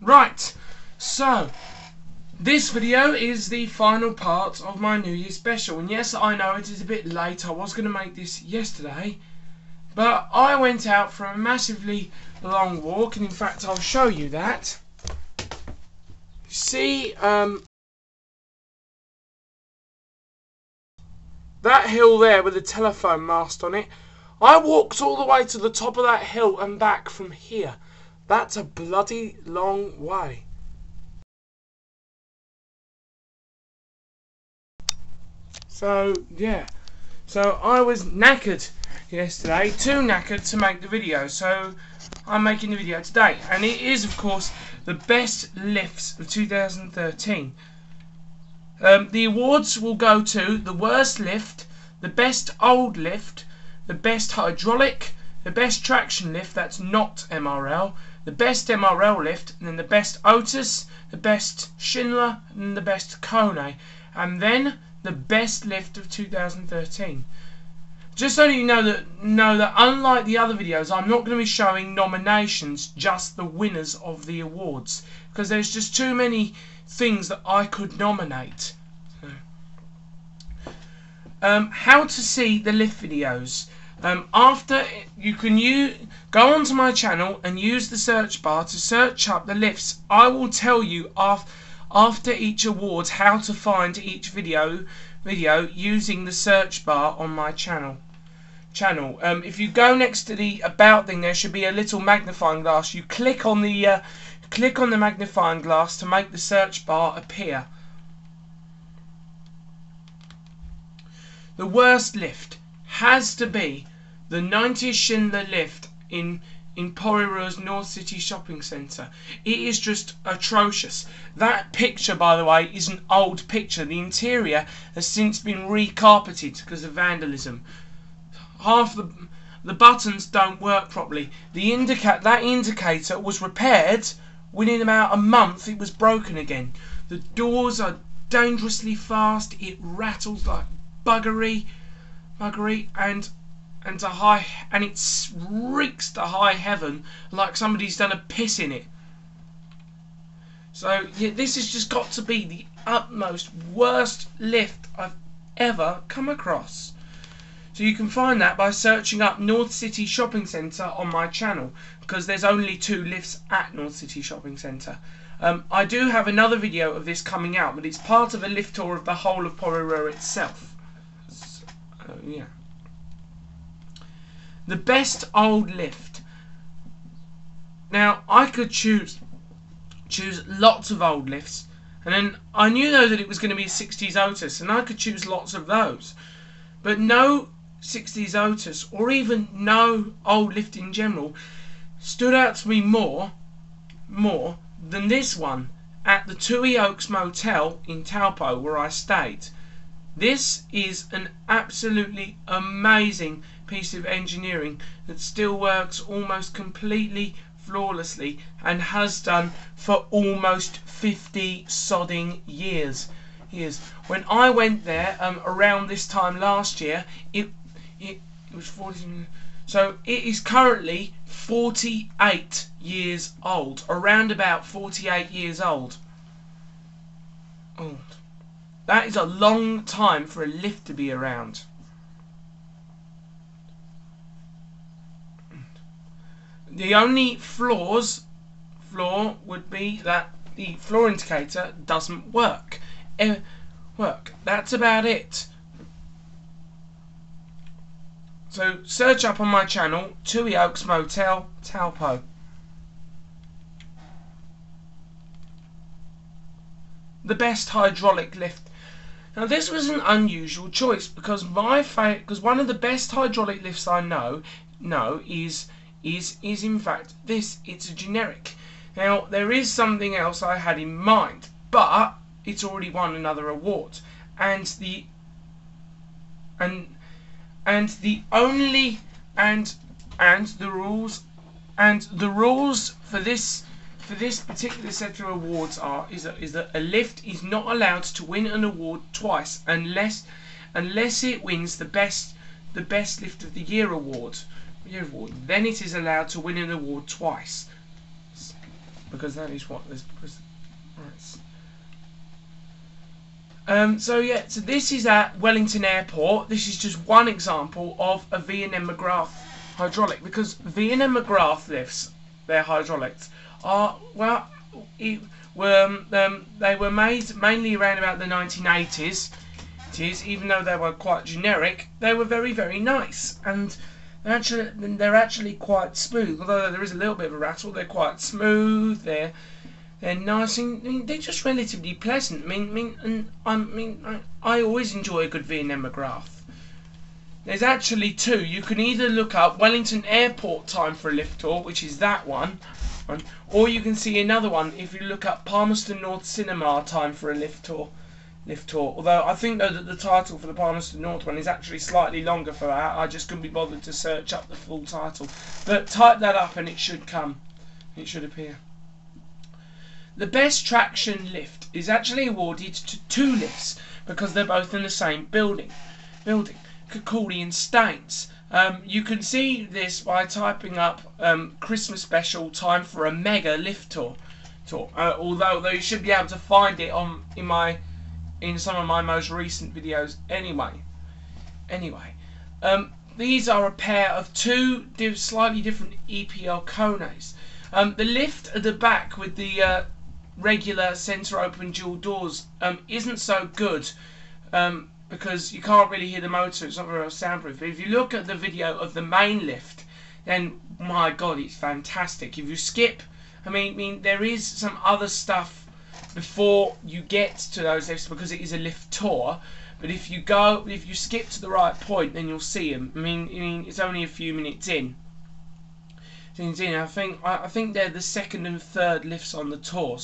Right, so this video is the final part of my New Year special, and yes, I know it is a bit late. I was going to make this yesterday, but I went out for a massively long walk, and in fact I'll show you that. You see that hill there with the telephone mast on it? I walked all the way to the top of that hill and back from here. That's a bloody long way. So, yeah. So, I was knackered yesterday, too knackered to make the video. So, I'm making the video today. And it is, of course, the best lifts of 2013. The awards will go to the worst lift, the best old lift, the best hydraulic, the best traction lift, that's not MRL, the best MRL lift, and then the best Otis, the best Schindler, and the best Kone. And then the best lift of 2013. Just so you know that unlike the other videos, I'm not going to be showing nominations, just the winners of the awards, because there's just too many things that I could nominate. How to see the lift videos. After you can go onto my channel and use the search bar to search up the lifts. I will tell you after each award how to find each video using the search bar on my channel. If you go next to the about thing, there should be a little magnifying glass. You click on the magnifying glass to make the search bar appear. The worst lift has to be the 90s Schindler lift in Porirur's North City Shopping Centre. It is just atrocious. That picture, by the way, is an old picture. The interior has since been recarpeted because of vandalism. Half the buttons don't work properly. That indicator was repaired. Within about a month, it was broken again. The doors are dangerously fast. It rattles like buggery, and it reeks to high heaven like somebody's done a piss in it. So yeah, this has just got to be the utmost worst lift I've ever come across. So you can find that by searching up North City Shopping Centre on my channel, because there's only 2 lifts at North City Shopping Centre. I do have another video of this coming out, but it's part of a lift tour of the whole of Porirur itself. Yeah. The best old lift. Now I could choose lots of old lifts, and then I knew though that it was going to be a 60s Otis, and I could choose lots of those, but no 60s Otis or even no old lift in general stood out to me more than this one at the Tui Oaks Motel in Taupo where I stayed. This is an absolutely amazing piece of engineering that still works almost completely flawlessly and has done for almost 50 sodding years. When I went there around this time last year, it was 40. So it is currently 48 years old, around about 48 years old. That is a long time for a lift to be around. The only flaw would be that the floor indicator doesn't work. That's about it. So search up on my channel Tui Oaks Motel, Taupo. The best hydraulic lift. Now this was an unusual choice because one of the best hydraulic lifts I know is in fact this. It's a generic. Now there is something else I had in mind, but it's already won another award, and the rules for this particular set of awards is that a lift is not allowed to win an award twice unless it wins the best lift of the year award. Then it is allowed to win an award twice. because that is what this. Right. So this is at Wellington Airport. This is just one example of a V&M McGrath hydraulic, because V&M McGrath lifts, their hydraulics, are they were made mainly around about the 1980s. Even though they were quite generic, they were very, very nice, and they're actually quite smooth. Although there is a little bit of a rattle, they're quite smooth. They're nice, and they're just relatively pleasant. I always enjoy a good V&M McGrath. There's actually two. You can either look up Wellington Airport time for a lift tour, which is that one, or you can see another one if you look up Palmerston North Cinema time for a lift tour. Although I think though that the title for the Palmerston North one is actually slightly longer for that. I just couldn't be bothered to search up the full title. But type that up and it should come. It should appear. The best traction lift is actually awarded to two lifts because they're both in the same building. Kone and Staines. You can see this by typing up Christmas special time for a mega lift tour. Although you should be able to find it in some of my most recent videos anyway. These are a pair of two slightly different EPL Kones. The lift at the back with the regular centre open dual doors isn't so good because you can't really hear the motor. It's not very soundproof. But if you look at the video of the main lift, then my God, it's fantastic. If you skip, there is some other stuff before you get to those lifts because it is a lift tour. But if you skip to the right point, then you'll see them. It's only a few minutes in. I think they're the second and third lifts on the tour.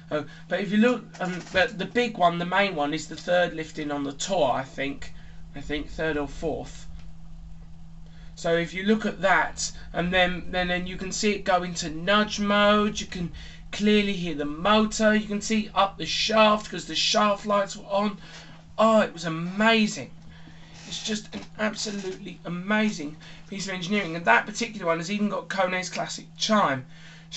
But if you look, but the big one, the main one, is the third lift in on the tour. I think third or fourth. So if you look at that, and then you can see it go into nudge mode. You can clearly hear the motor. You can see up the shaft because the shaft lights were on. Oh, it was amazing. It's just an absolutely amazing piece of engineering, and that particular one has even got Kone's classic chime.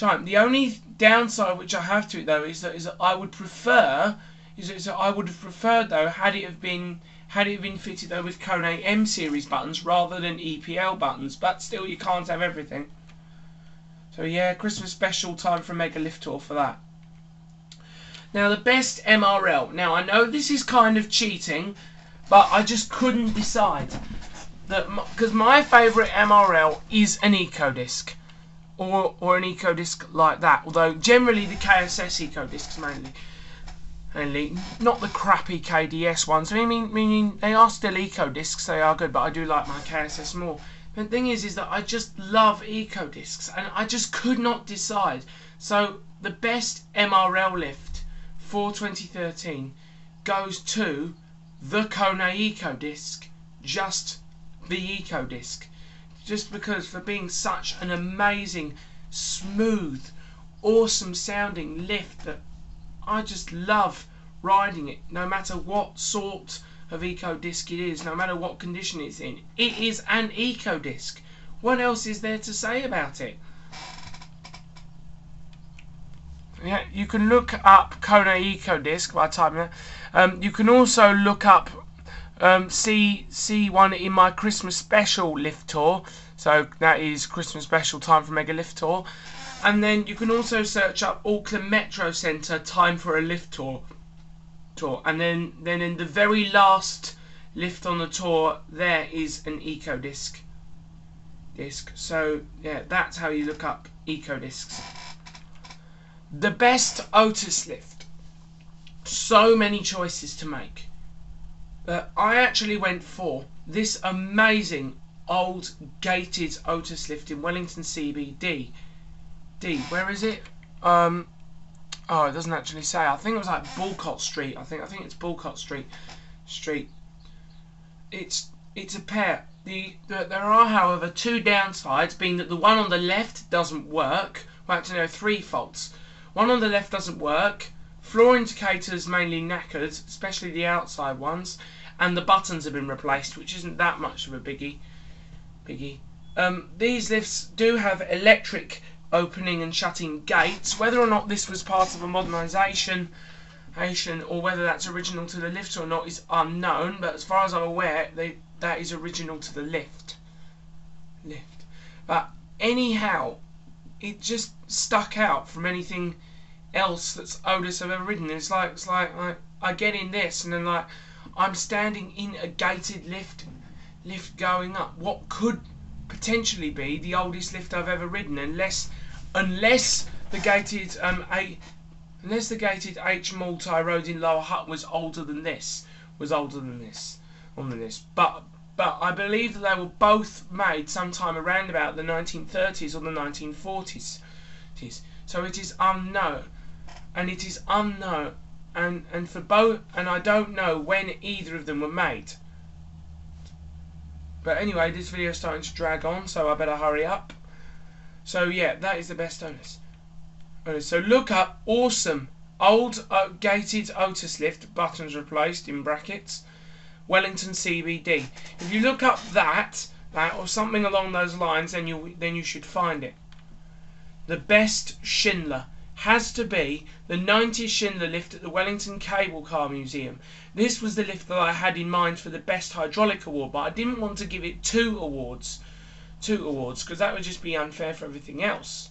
The only downside which I have to it though is that I would prefer though had it been fitted though with Kone M series buttons rather than EPL buttons. But still, you can't have everything. So yeah, Christmas special time for a mega lift tour for that. Now the best MRL. Now I know this is kind of cheating, but I just couldn't decide because my favourite MRL is an EcoDisc or an EcoDisc like that. Although generally the KSS EcoDiscs mainly, not the crappy KDS ones. Meaning they are still EcoDiscs, they are good, but I do like my KSS more. But the thing is that I just love EcoDiscs, and I just could not decide. So the best MRL lift for 2013 goes to the Kone EcoDisc, just the EcoDisc, just because for being such an amazing, smooth, awesome sounding lift that I just love riding it, no matter what sort of EcoDisc it is, no matter what condition it's in. It is an EcoDisc. What else is there to say about it? Yeah, you can look up Kone EcoDisc by typing that. You can also look up see one in my Christmas special lift tour. So that is Christmas special time for mega lift tour. And then you can also search up Auckland Metro Centre time for a lift tour. And then in the very last lift on the tour there is an EcoDisc disc. So yeah, that's how you look up EcoDiscs. The best Otis lift. So many choices to make. I actually went for this amazing old gated Otis lift in Wellington CBD. Where is it? Oh, it doesn't actually say. I think it was like Bulcott Street. I think it's Bulcott Street. It's a pair. There are, however, two downsides, being that the one on the left doesn't work. Well, actually, no, three faults. One on the left doesn't work. Floor indicators mainly knackered, especially the outside ones, and the buttons have been replaced, which isn't that much of a biggie. These lifts do have electric opening and shutting gates. Whether or not this was part of a modernisation or whether that's original to the lift or not is unknown, but as far as I'm aware, that is original to the lift. But anyhow, it just stuck out from anything else that's Otis have ever ridden. It's like I get in this and then like I'm standing in a gated lift going up. What could potentially be the oldest lift I've ever ridden, unless the gated H multi road in Lower Hutt was older than this on the list. But I believe that they were both made sometime around about the 1930s or the 1940s. So it is unknown, and for both, and I don't know when either of them were made. But anyway, this video is starting to drag on, so I better hurry up. So yeah, that is the best Otis. So look up awesome old gated Otis lift, buttons replaced in brackets, Wellington CBD. If you look up that or something along those lines, then you should find it. The best Schindler has to be the 90s Schindler lift at the Wellington Cable Car Museum. This was the lift that I had in mind for the best hydraulic award, but I didn't want to give it two awards, because that would just be unfair for everything else.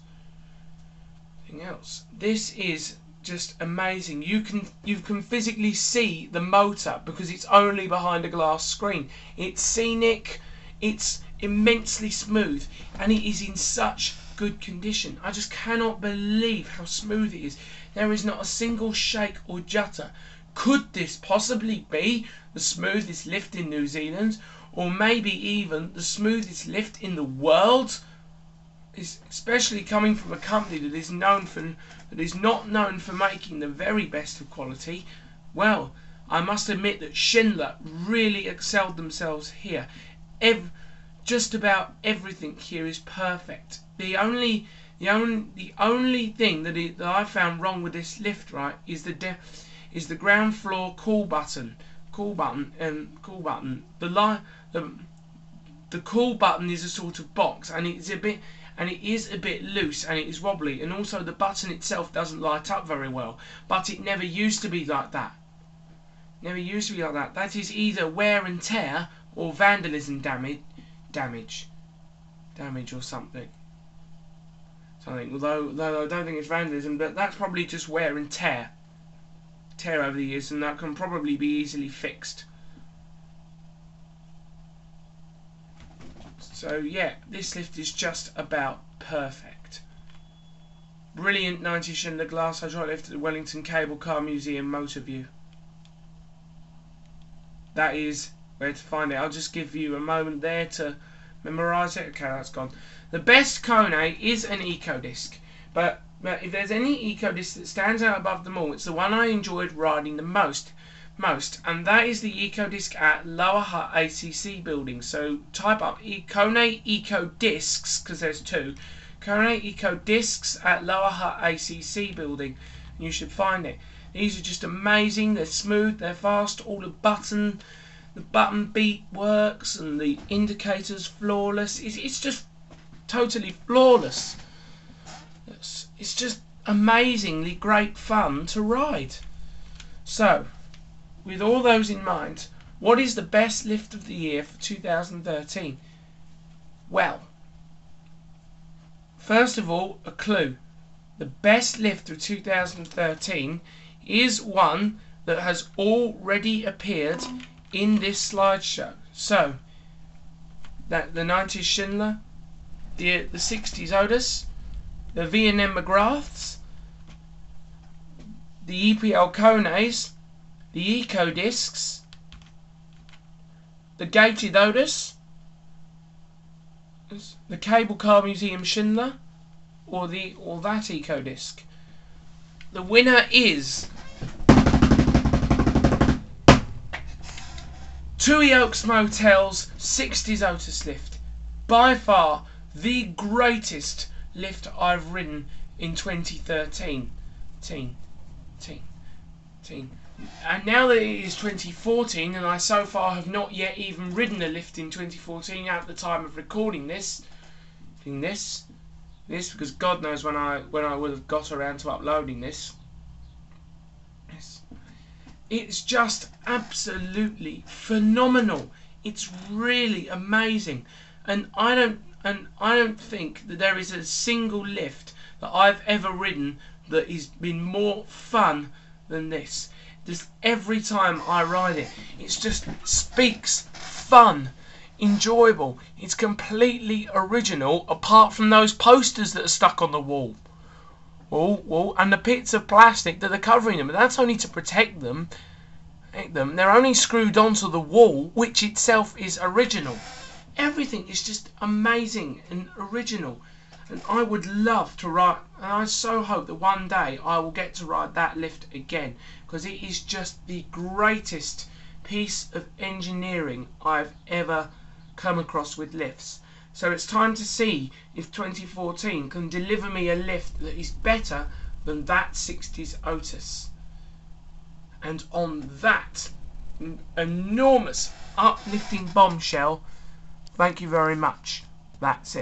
This is just amazing. You can physically see the motor because it's only behind a glass screen. It's scenic, it's immensely smooth, and it is in such good condition. I just cannot believe how smooth it is. There is not a single shake or jutter. Could this possibly be the smoothest lift in New Zealand, or maybe even the smoothest lift in the world? Especially coming from a company that is not known for making the very best of quality. Well, I must admit that Schindler really excelled themselves here. Just about everything here is perfect. The only thing that I found wrong with this lift, right, is the ground floor call button. The call button is a sort of box, and it is a bit loose, and it is wobbly, and also the button itself doesn't light up very well. But it never used to be like that. That is either wear and tear or vandalism damage or something. Although I don't think it's vandalism, but that's probably just wear and tear over the years, and that can probably be easily fixed. So yeah, this lift is just about perfect. Brilliant 90s Schindler glass hydraulic lift at the Wellington Cable Car Museum motor view. That is where to find it. I'll just give you a moment there to memorise it. Okay, that's gone. The best Kone is an eco-disc, but if there's any eco-disc that stands out above them all, it's the one I enjoyed riding the most, and that is the eco-disc at Lower Hutt ACC building. So type up Kone eco-discs, because there's two. Kone eco-discs at Lower Hutt ACC building, and you should find it. These are just amazing. They're smooth, they're fast, all the button beat works, and the indicators flawless. It's just totally flawless. It's just amazingly great fun to ride. So, with all those in mind, what is the best lift of the year for 2013? Well, first of all, a clue. The best lift of 2013 is one that has already appeared in this slideshow. So, that the 90s Schindler, the 60s Otis, the V&M McGraths, the EPL Kones, the Eco Discs, the Gated Otis, the Cable Car Museum Schindler, or that Eco Disc. The winner is Tui Oaks Motel's 60s Otis lift. By far the greatest lift I've ridden in 2013. And now that it is 2014, and I so far have not yet even ridden a lift in 2014 at the time of recording this this, because God knows when I would have got around to uploading this. It's just absolutely phenomenal. It's really amazing, and I don't think that there is a single lift that I've ever ridden that has been more fun than this. Just every time I ride it, it's just speaks fun, enjoyable. It's completely original, apart from those posters that are stuck on the wall. And the bits of plastic that are covering them. But that's only to protect them. They're only screwed onto the wall, which itself is original. Everything is just amazing and original. And I would love to ride, and I so hope that one day I will get to ride that lift again, because it is just the greatest piece of engineering I've ever come across with lifts. So it's time to see if 2014 can deliver me a lift that is better than that 60s Otis. And on that enormous uplifting bombshell, thank you very much. That's it.